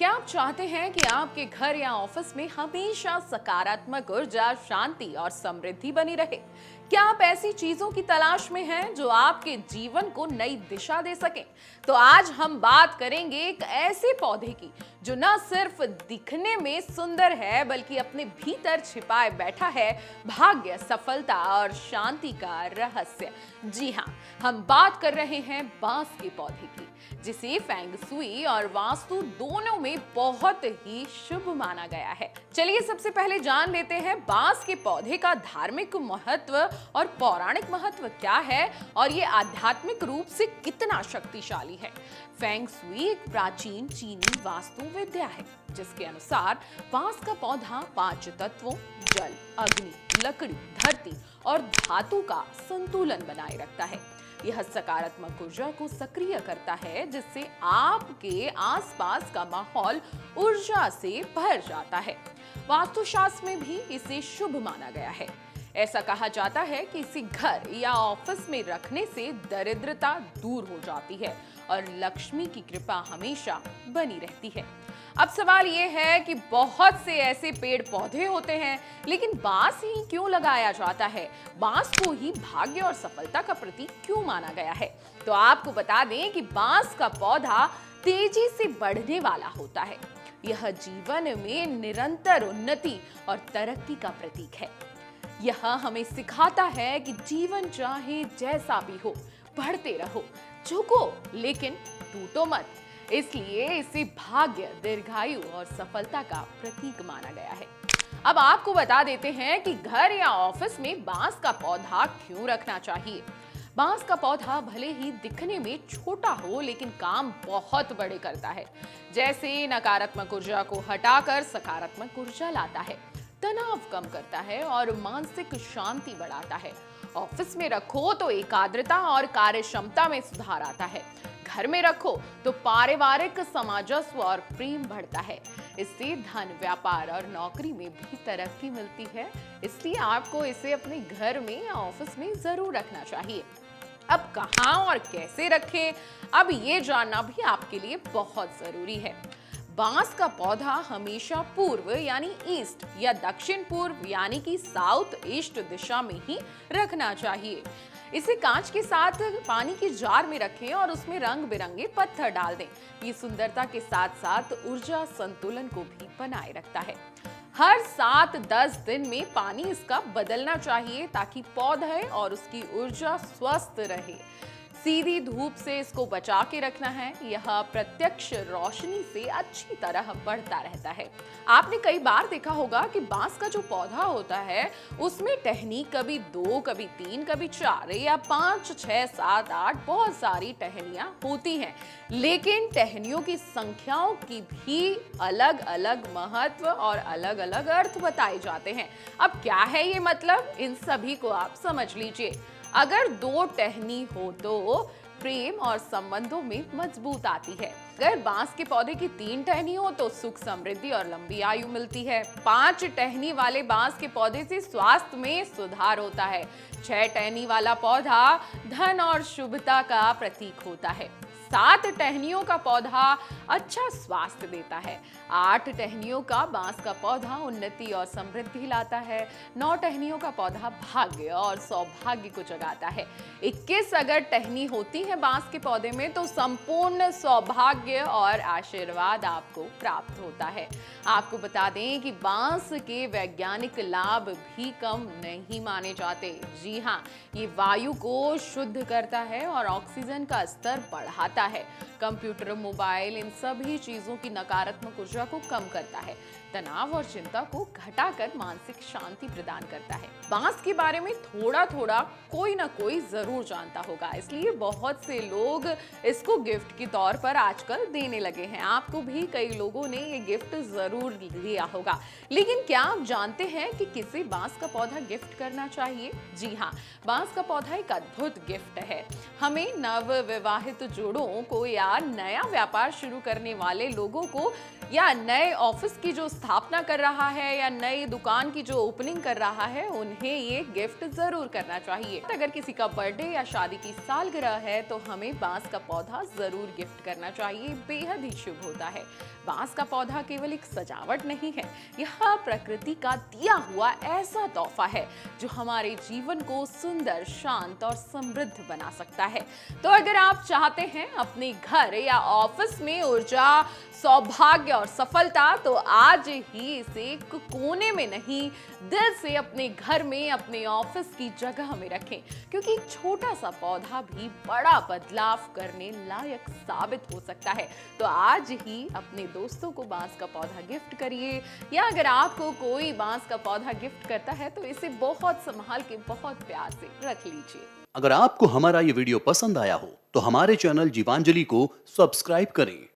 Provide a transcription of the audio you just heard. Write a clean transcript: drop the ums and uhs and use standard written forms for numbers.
क्या आप चाहते हैं कि आपके घर या ऑफिस में हमेशा सकारात्मक ऊर्जा, शांति और समृद्धि बनी रहे? क्या आप ऐसी चीजों की तलाश में हैं जो आपके जीवन को नई दिशा दे सकें? तो आज हम बात करेंगे एक ऐसे पौधे की जो न सिर्फ दिखने में सुंदर है बल्कि अपने भीतर छिपाए बैठा है भाग्य, सफलता और शांति का रहस्य। जी हाँ, हम बात कर रहे हैं बांस के पौधे की, जिसे फेंग शुई और वास्तु दोनों में बहुत ही शुभ माना गया है। चलिए सबसे पहले जान लेते हैं बांस के पौधे का धार्मिक महत्व और पौराणिक महत्व क्या है और ये आध्यात्मिक रूप से कितना शक्तिशाली है। फेंग शुई एक प्राचीन चीनी वास्तु विद्या है जिसके अनुसार बांस का पौधा 5 तत्वों जल, अग्नि, लकड़ी, धरती और धातु का संतुलन बनाए रखता है। यह सकारात्मक ऊर्जा को सक्रिय करता है जिससे आपके आसपास का माहौल ऊर्जा से भर जाता है। वास्तुशास्त्र में भी इसे शुभ माना गया है। ऐसा कहा जाता है कि इसे घर या ऑफिस में रखने से दरिद्रता दूर हो जाती है और लक्ष्मी की कृपा हमेशा बनी रहती है। अब सवाल ये है कि बहुत से ऐसे पेड़ पौधे होते हैं, लेकिन बांस ही क्यों लगाया जाता है? बांस को ही भाग्य और सफलता का प्रतीक क्यों माना गया है? तो आपको बता दें कि बांस का पौधा तेजी से बढ़ने वाला होता है। यह जीवन में निरंतर उन्नति और तरक्की का प्रतीक है। यह हमें सिखाता है कि जीवन चाहे जैसा भी हो, बढ़ते रहो, झुको लेकिन टूटो मत। इसलिए इसे भाग्य, दीर्घायु और सफलता का प्रतीक माना गया है। अब आपको बता देते हैं कि घर या ऑफिस में बांस का पौधा क्यों रखना चाहिए। बांस का पौधा भले ही दिखने में छोटा हो, लेकिन काम बहुत बड़े करता है। जैसे नकारात्मक ऊर्जा को हटाकर सकारात्मक ऊर्जा लाता है, तनाव कम करता है और मानसिक शांति बढ़ाता है। ऑफिस में रखो तो एकाग्रता और कार्य क्षमता में सुधार आता है। घर में रखो तो पारिवारिक सामंजस्य और प्रेम बढ़ता है। इससे धन, व्यापार और नौकरी में भी तरक्की मिलती है। इसलिए आपको इसे अपने घर में या ऑफिस में जरूर रखना चाहिए। अब कहाँ और कैसे रखें, अब ये जानना भी आपके लिए बहुत जरूरी है। बांस का पौधा हमेशा पूर्व यानी ईस्ट या दक्षिण पूर्व यानी कि साउथ ईस्ट दिशा में ही रखना चाहिए। इसे कांच के साथ पानी की जार में रखें और उसमें रंग बिरंगे पत्थर डाल दें। ये सुंदरता के साथ साथ ऊर्जा संतुलन को भी बनाए रखता है। हर 7-10 दिन में पानी इसका बदलना चाहिए ताकि पौधे और उसकी ऊर्जा स्वस्थ रहे। सीधी धूप से इसको बचा के रखना है। यह प्रत्यक्ष रोशनी से अच्छी तरह बढ़ता रहता है। आपने कई बार देखा होगा कि बांस का जो पौधा होता है उसमें टहनी कभी 2, कभी 3, कभी 4 या 5, 6, 7, 8 बहुत सारी टहनियां होती हैं, लेकिन टहनियों की संख्याओं की भी अलग अलग महत्व और अलग अलग अर्थ बताए जाते हैं। अब क्या है ये मतलब, इन सभी को आप समझ लीजिए। अगर 2 टहनी हो तो प्रेम और संबंधों में मजबूत आती है। अगर बांस के पौधे की 3 टहनी हो तो सुख, समृद्धि और लंबी आयु मिलती है। 5 टहनी वाले बांस के पौधे से स्वास्थ्य में सुधार होता है। 6 टहनी वाला पौधा धन और शुभता का प्रतीक होता है। 7 टहनियों का पौधा अच्छा स्वास्थ्य देता है। 8 टहनियों का बांस का पौधा उन्नति और समृद्धि लाता है। 9 टहनियों का पौधा भाग्य और सौभाग्य को जगाता है। 21 अगर टहनी होती है बांस के पौधे में तो संपूर्ण सौभाग्य और आशीर्वाद आपको प्राप्त होता है। आपको बता दें कि बांस के वैज्ञानिक लाभ भी कम नहीं माने जाते। जी हाँ, ये वायु को शुद्ध करता है और ऑक्सीजन का स्तर बढ़ाता है। कंप्यूटर, मोबाइल, इन सभी चीजों की नकारात्मक ऊर्जा को कम करता है। तनाव और चिंता को घटाकर मानसिक शांति प्रदान करता है। बांस के बारे में थोड़ा थोड़ा कोई ना कोई जरूर जानता होगा, इसलिए बहुत से लोग इसको गिफ्ट के तौर पर आजकल देने लगे हैं। आपको भी कई लोगों ने ये गिफ्ट जरूर दिया होगा। लेकिन क्या आप जानते हैं कि किसे बांस का पौधा गिफ्ट करना चाहिए? जी हाँ, बांस का पौधा एक अद्भुत गिफ्ट है। हमें नव विवाहित जोड़ों दोस्तों को या नया व्यापार शुरू करने वाले लोगों को या नए ऑफिस की जो स्थापना कर रहा है या नई दुकान की जो ओपनिंग कर रहा है, उन्हें ये गिफ्ट जरूर करना चाहिए। अगर किसी का बर्थडे या शादी की सालगिरह है तो हमें बांस का पौधा जरूर गिफ्ट करना चाहिए, बेहद ही शुभ होता है। बांस का पौधा केवल एक सजावट नहीं है, यह प्रकृति का दिया हुआ ऐसा तोहफा है जो हमारे जीवन को सुंदर, शांत और समृद्ध बना सकता है। तो अगर आप चाहते हैं अपने घर या ऑफिस में ऊर्जा, सौभाग्य और सफलता, तो आज ही इसे एक कोने में नहीं, दिल से अपने घर में, अपने ऑफिस की जगह में रखें, क्योंकि एक छोटा सा पौधा भी बड़ा बदलाव करने लायक साबित हो सकता है। तो आज ही अपने दोस्तों को बांस का पौधा गिफ्ट करिए, या अगर आपको कोई बांस का पौधा गिफ्ट करता है तो इसे बहुत संभाल के, बहुत प्यार से रख लीजिए। अगर आपको हमारा ये वीडियो पसंद आया हो तो हमारे चैनल जीवांजलि को सब्सक्राइब करें